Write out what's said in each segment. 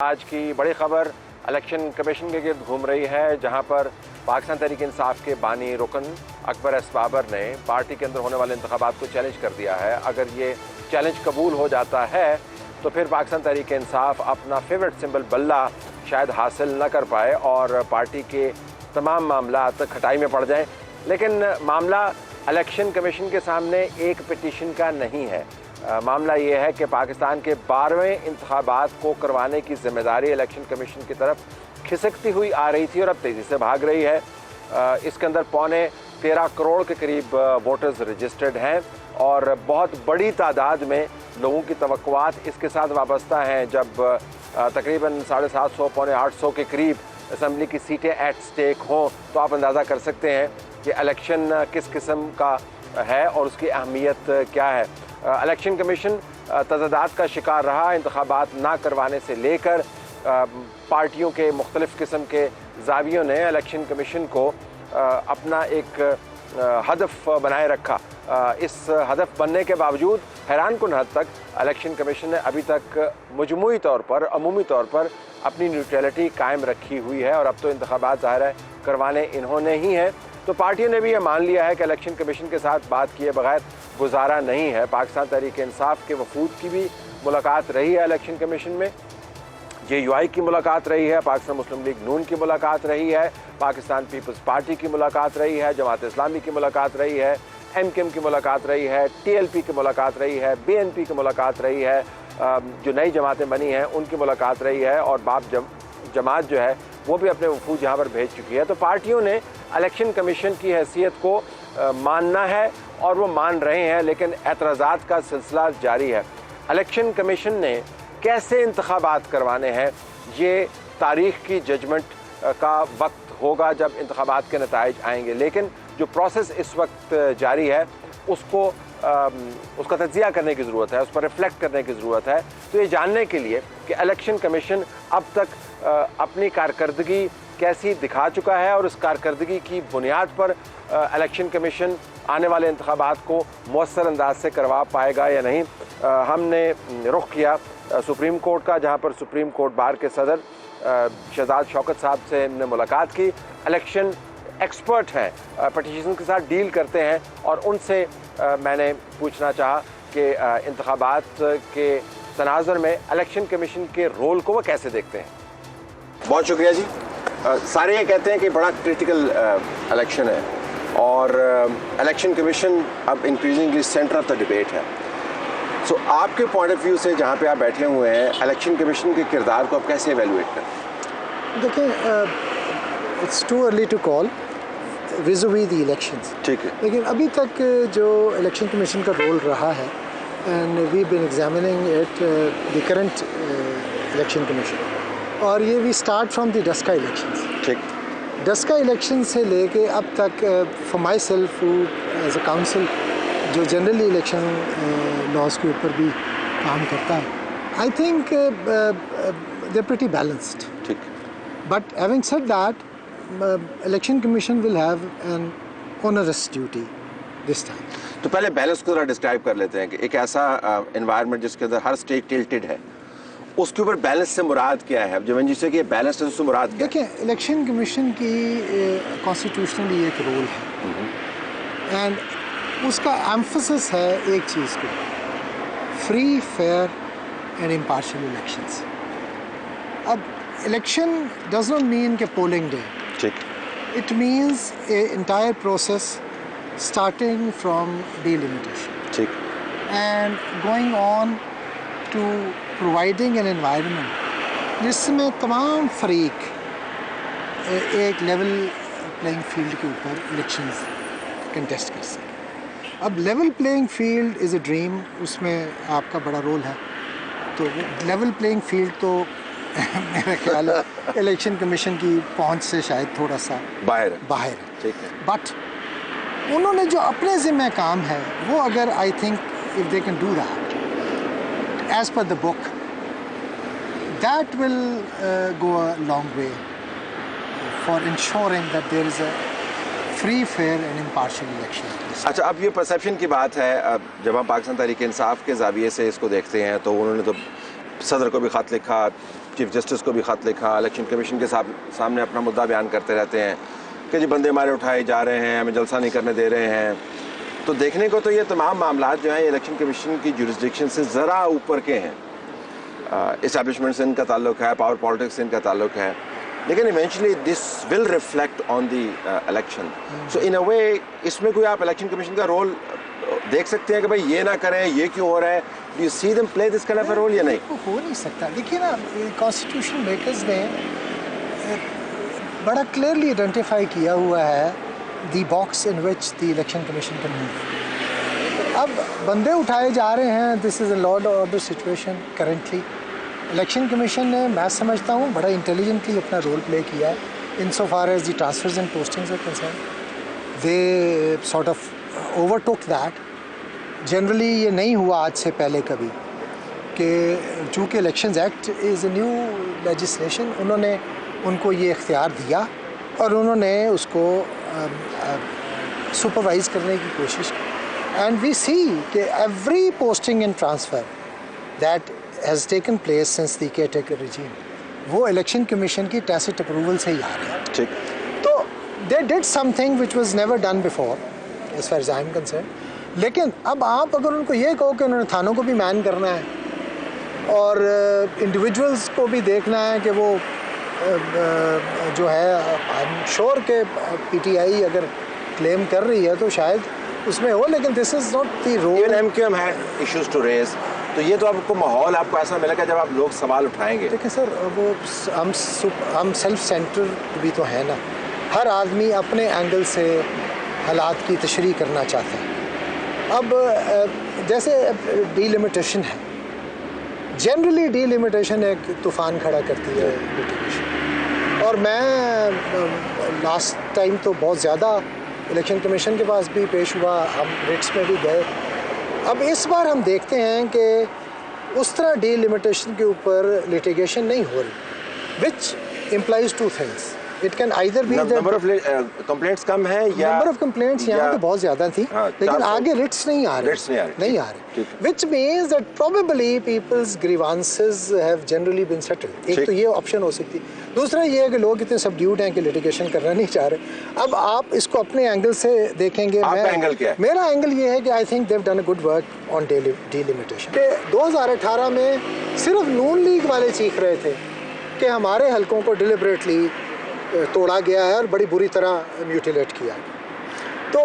आज की बड़ी खबर इलेक्शन कमीशन के गिर्द घूम रही है, जहां पर पाकिस्तान तहरीक इंसाफ के बानी रुकन अकबर एस बाबर ने पार्टी के अंदर होने वाले इंतखाबात को चैलेंज कर दिया है। अगर ये चैलेंज कबूल हो जाता है तो फिर पाकिस्तान तहरीक इंसाफ अपना फेवरेट सिंबल बल्ला शायद हासिल न कर पाए और पार्टी के तमाम मामला खटाई में पड़ जाएं। लेकिन मामला इलेक्शन कमीशन के सामने एक पिटीशन का नहीं है। मामला ये है कि पाकिस्तान के 12वें इंतखाबात को करवाने की जिम्मेदारी इलेक्शन कमीशन की तरफ खिसकती हुई आ रही थी और अब तेज़ी से भाग रही है। इसके अंदर 13.25 करोड़ के करीब वोटर्स रजिस्टर्ड हैं और बहुत बड़ी तादाद में लोगों की तवक्कुआत इसके साथ वाबस्ता हैं। जब तकरीबन 750 पौने 800 के करीब असम्बली की सीटें एट स्टेक हों तो आप अंदाज़ा कर सकते हैं कि इलेक्शन किस किस्म का है और उसकी अहमियत क्या है। इलेक्शन कमीशन तज़ादात का शिकार रहा। इंतखाबात ना करवाने से लेकर पार्टियों के मुख्तलिफ़ किस्म के ज़ावियों ने इलेक्शन कमीशन को अपना एक हदफ बनाए रखा। इस हदफ बनने के बावजूद हैरानकुन हद तक इलेक्शन कमीशन ने अभी तक मजमूई तौर पर, अमूमी तौर पर अपनी न्यूट्रलिटी कायम रखी हुई है और अब तो इंतखाबात ज़ाहिर है करवाने इन्होंने ही है। तो पार्टियों ने भी ये मान लिया है कि इलेक्शन कमीशन के साथ बात किए बगैर गुजारा नहीं है। पाकिस्तान तहरीक इंसाफ के वफूद की भी मुलाकात रही है इलेक्शन कमीशन में, JUI की मुलाकात रही है, पाकिस्तान मुस्लिम लीग नून की मुलाकात रही है, पाकिस्तान पीपल्स पार्टी की मुलाकात रही है, जमात इस्लामी की मुलाकात रही है, MKM की मुलाकात रही है, TLP की मुलाकात रही है, BNP की मुलाकात रही है, जो नई जमातें बनी हैं उनकी मुलाकात रही है और बाप जमात जो है वो भी अपने वफूद यहाँ पर भेज चुकी है। तो पार्टियों ने इलेक्शन कमीशन की हैसियत को मानना है और वो मान रहे हैं, लेकिन एतराज़ात का सिलसिला जारी है। इलेक्शन कमीशन ने कैसे इंतखाबात करवाने हैं ये तारीख़ की जजमेंट का वक्त होगा जब इंतखाबात के नताइज आएंगे, लेकिन जो प्रोसेस इस वक्त जारी है उसका तज्जिया करने की ज़रूरत है, उस पर रिफ्लेक्ट करने की ज़रूरत है। तो ये जानने के लिए कि इलेक्शन कमीशन अब तक अपनी कारकर्दगी कैसी दिखा चुका है और उस कारकर्दगी की बुनियाद पर इलेक्शन कमीशन आने वाले इंतखाबात को मौसर अंदाज से करवा पाएगा या नहीं, हमने रुख किया सुप्रीम कोर्ट का, जहाँ पर सुप्रीम कोर्ट बार के सदर शहजाद शौकत साहब से हमने मुलाकात की। इलेक्शन एक्सपर्ट हैं, पटिशन के साथ डील करते हैं और उनसे मैंने पूछना चाहा कि इंतखाबात के तनाज़ुर में इलेक्शन कमीशन के रोल को वो कैसे देखते हैं। बहुत शुक्रिया जी। सारे ये कहते हैं कि बड़ा क्रिटिकल इलेक्शन है और इलेक्शन कमीशन अब increasingly centre of the debate है। सो आपके पॉइंट ऑफ व्यू से जहाँ पे आप बैठे हुए हैं, इलेक्शन कमीशन के किरदार को आप कैसे एवेलुएट करें? देखिए, it's too early to call विज़ुवी द इलेक्शंस, ठीक है, लेकिन अभी तक जो इलेक्शन कमीशन का रोल रहा है and we been examining it the current election commission और ये we start from the Daska elections, ठीक, डस्का इलेक्शन से लेके अब तक for myself as a counsel जो जनरली इलेक्शन लॉज के ऊपर भी काम करता है, I think they pretty balanced, ठीक, but having said that election commission will have an onerous duty this time. तो पहले बैलेंस को जरा डिस्क्राइब कर लेते हैं कि एक ऐसा एनवायरनमेंट जिसके अंदर हर स्टेक टिल्टेड है, उसके ऊपर बैलेंस से मुराद क्या है? जब जिससे कि बैलेंस से मुराद क्या है? देखिए, इलेक्शन कमीशन की कॉन्स्टिट्यूशनली एक रोल है एंड उसका एम्फसिस है एक चीज़ को, free fair and impartial elections. अब इलेक्शन डज नॉट मीन के पोलिंग डे, ठीक, it means a entire process starting from delimitation, ठीक, and going on to providing an environment जिसमें तमाम फरीक एक लेवल प्लेइंग फील्ड के ऊपर इलेक्शंस कंटेस्ट कर सकें। अब level playing field is a dream, उसमें आपका बड़ा रोल है। तो लेवल प्लेइंग फील्ड तो मेरा ख्याल है इलेक्शन कमीशन की पहुंच से शायद थोड़ा सा बाहर है, ठीक है, बट उन्होंने जो अपने ज़िम्मे काम है वो अगर I think if they can do that as per the book, that will go a long way for ensuring that there is a free fair and impartial election. अच्छा, अब ये परसेप्शन की बात है, जब हम पाकिस्तान तहरीक इंसाफ के ज़ाविये से इसको देखते हैं तो उन्होंने तो सदर को भी ख़त लिखा, चीफ जस्टिस को भी ख़त लिखा, इलेक्शन कमीशन के सामने अपना मुद्दा बयान करते रहते हैं कि जी बंदे हमारे उठाए जा रहे हैं, हमें जलसा नहीं करने दे रहे हैं। तो देखने को तो ये तमाम मामला जो हैं इलेक्शन कमीशन की जुरिस्डिक्शन से ज़रा ऊपर के हैं। इस्टेब्लिशमेंट से इनका ताल्लुक है, पावर पॉलिटिक्स से इनका ताल्लुक है, लेकिन eventually this will reflect on the election. So in a way इसमें कोई आप इलेक्शन कमीशन का रोल देख सकते हैं कि भाई ये ना करें, ये क्यों हो रहा है? Do you see them play this kind of a role या नहीं? हो नहीं सकता। देखिए ना, कॉन्स्टिट्यूशन मेकर्स ने बड़ा क्लियरली आइडेंटिफाई किया हुआ है the box in which the election commission can move. अब बंदे उठाए जा रहे हैं, this is a law and order situation currently. Election commission ने, मैं समझता हूँ, बड़ा इंटेलिजेंटली अपना रोल प्ले किया है in so far as the transfers and postings are concern. They sort of overtook that. Generally ये नहीं हुआ आज से पहले कभी कि चूँकि elections act is a new legislation, उन्होंने उनको ये इख्तियार दिया और उन्होंने उसको सुपरवाइज़ करने की कोशिश की। एंड वी सी कि every posting and transfer that has taken place since the caretaker regime, वो इलेक्शन कमीशन की टैसिट अप्रूवल से ही आ रहे हैं। ठीक। तो they did something which was never done before as far as I am concern. लेकिन अब आप अगर उनको ये कहो कि उन्होंने थानों को भी मैन करना है और इंडिविजुअल्स को भी देखना है कि वो जो है, आई एम श्योर के पीटीआई अगर क्लेम कर रही है तो शायद उसमें हो, लेकिन this is not the role. Even MQM है इश्यूज टू रेज, तो ये तो आपको माहौल आपको ऐसा मिलेगा जब आप लोग सवाल उठाएंगे। देखिए सर, वो हम सेल्फ सेंटर्ड भी तो है ना। हर आदमी अपने एंगल से हालात की तशरीह करना चाहता है। अब जैसे डीलिमिटेशन है, जनरली डीलिमिटेशन एक तूफ़ान खड़ा करती है लिटिगेशन। और मैं लास्ट टाइम तो बहुत ज़्यादा इलेक्शन कमीशन के पास भी पेश हुआ, हम रिट्स में भी गए। अब इस बार हम देखते हैं कि उस तरह डीलिमिटेशन के ऊपर लिटिगेशन नहीं हो रही, which implies two things. It can either be number of complaints कम है या नंबर ऑफ कंप्लेंट्स यहाँ तो बहुत ज़्यादा थी, लेकिन आगे रिट्स नहीं आ रहे, नहीं आ रहे, which means that probably people's grievances have generally been settled. एक तो ये ऑप्शन हो सकती है। दूसरा ये है कि लोग इतने सबड्यूड हैं कि लिटिगेशन करना नहीं चाह रहे। अब आप इसको अपने एंगल से देखेंगे। एंगल क्या है? मेरा एंगल ये है कि I think they've done a good work on delimitation. 2018 में सिर्फ नून लीग वाले चीख रहे थे कि हमारे हलकों को डिलिबरेटली तोड़ा गया है और बड़ी बुरी तरह म्यूटिलेट किया। तो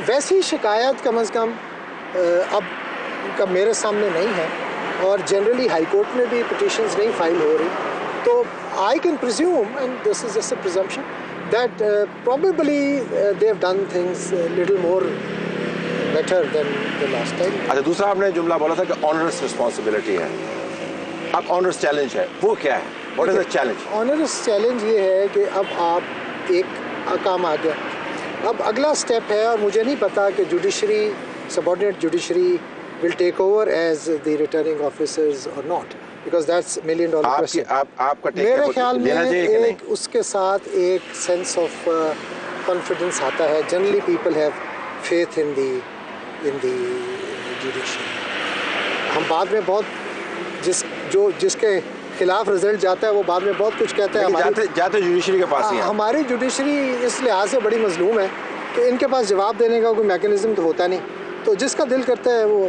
वैसी शिकायत कम अज़ कम अब कब मेरे सामने नहीं है, और जनरली हाई कोर्ट में भी पिटिशंस नहीं फाइल हो रही। तो I can presume, and this is just a presumption, that probably they have done things little more better than the last time. अच्छा, दूसरा आपने जुमला बोला था कि ऑनरस रिस्पॉन्सिबिलिटी है, अब ऑनरस चैलेंज है, वो क्या है? What is the challenge? Onerous challenge ये है कि अब आप एक काम आ गया, अब अगला स्टेप है, और मुझे नहीं पता कि judiciary, subordinate judiciary will take over as the returning officers और not, because that's $1 million question. आपका मेरे ख्याल में एक उसके साथ एक सेंस ऑफ कॉन्फिडेंस आता है। Generally people have faith in the judiciary. हम बाद में बहुत जिसके खिलाफ रिजल्ट जाता है वो बाद में बहुत कुछ कहता है। जाते जुडिशरी के पास ही है। हमारी जुडिशरी इस लिहाज से बड़ी मजलूम है कि इनके पास जवाब देने का कोई मैकेनिज्म तो होता नहीं, तो जिसका दिल करता है वो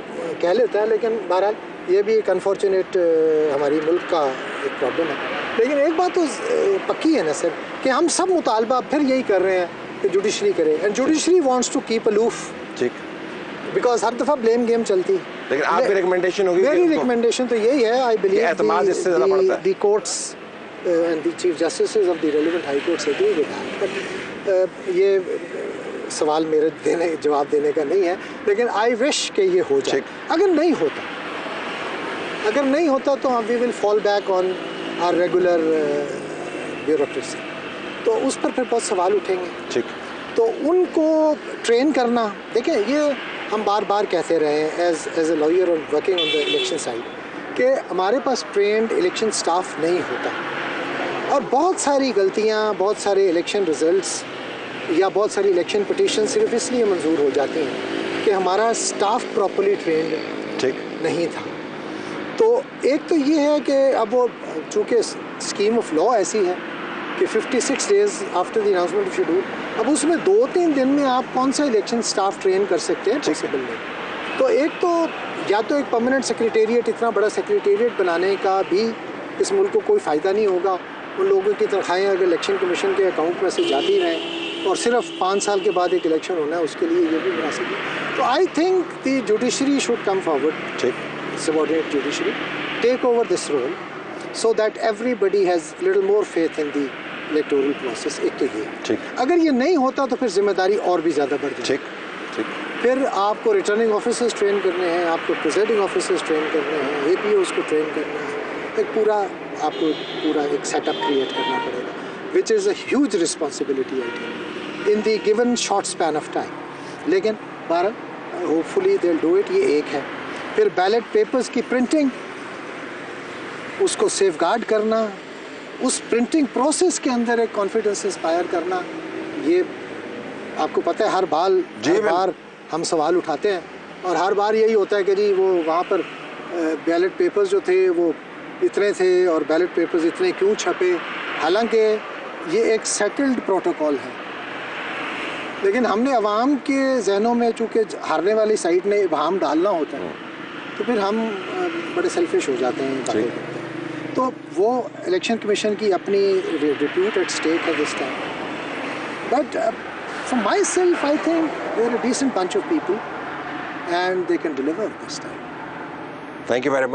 कह लेता है। लेकिन बहरहाल ये भी एक अनफॉर्चुनेट हमारी मुल्क का एक प्रॉब्लम है। लेकिन एक बात तो पक्की है ना सर, कि हम सब मुतालबा फिर यही कर रहे हैं कि जुडिशरी करे, and judiciary wants to keep aloof. ठीक, बिकॉज हर दफ़ा ब्लेम गेम चलती है। लेकिन आपकी रिकमेंडेशन होगी? मेरी रिकमेंडेशन तो यही है, I believe the courts and the chief justices of the relevant high courts agree with that. But ये सवाल मेरे जवाब देने का नहीं है, लेकिन आई विश कि ये हो जाए। अगर नहीं होता तो we will fall back on our regular bureaucracy, तो उस पर फिर बहुत सवाल उठेंगे। ठीक, तो उनको ट्रेन करना, देखिए ये हम बार बार कहते रहे हैं एज ए लॉयर और working on the election side, कि हमारे पास ट्रेंड इलेक्शन स्टाफ नहीं होता, और बहुत सारी गलतियां, बहुत सारे इलेक्शन रिजल्ट्स या बहुत सारी इलेक्शन पिटीशन सिर्फ इसलिए मंजूर हो जाती हैं कि हमारा स्टाफ प्रॉपर्ली ट्रेंड ठीक नहीं था। तो एक तो ये है कि अब वो चूँकि स्कीम ऑफ लॉ ऐसी है कि 56 days after the announcement of schedule, अब उसमें 2-3 दिन में आप कौन सा इलेक्शन स्टाफ ट्रेन कर सकते हैं, पॉसिबल नहीं। तो एक तो या तो एक परमानेंट सेक्रेटेरिएट, इतना बड़ा सेक्रेटेरिएट बनाने का भी इस मुल्क को कोई फ़ायदा नहीं होगा। उन लोगों की तनख्वाहें अगर इलेक्शन कमीशन के अकाउंट में से जाती रहें और सिर्फ 5 साल के बाद एक इलेक्शन होना है, उसके लिए ये भी मुनासिब है। तो I think the judiciary should come forward, subordinate judiciary take over this role so that everybody has little more faith in the electoral process। एक तो ये, अगर ये नहीं होता तो फिर जिम्मेदारी और भी ज़्यादा बढ़ जाएगी। फिर आपको रिटर्निंग ऑफिसर्स ट्रेन करने हैं, आपको प्रिजाइडिंग ऑफिसर्स ट्रेन करने हैं, APOs को ट्रेन करना है, एक पूरा आपको पूरा एक सेटअप क्रिएट करना पड़ेगा, which is a huge responsibility I think in the given short span of time. लेकिन बहरहाल hopefully they will do it. ये एक है। फिर बैलेट पेपर्स की प्रिंटिंग, उसको सेफगार्ड करना, उस प्रिंटिंग प्रोसेस के अंदर एक कॉन्फिडेंस इंस्पायर करना, ये आपको पता है हर बार हम सवाल उठाते हैं और हर बार यही होता है कि जी वो वहाँ पर बैलेट पेपर्स जो थे वो इतने थे और बैलेट पेपर्स इतने क्यों छपे, हालांकि ये एक सेटल्ड प्रोटोकॉल है। लेकिन हमने अवाम के जहनों में चूँकि हारने वाली साइड ने इबाहम डालना होता है तो फिर हम बड़े सेल्फिश हो जाते हैं बातें करते हैं। तो वो इलेक्शन कमीशन की अपनी रिप्यूट एट स्टेक है this time, but for myself I think they are a decent bunch of people and they can deliver this time. Thank you very much.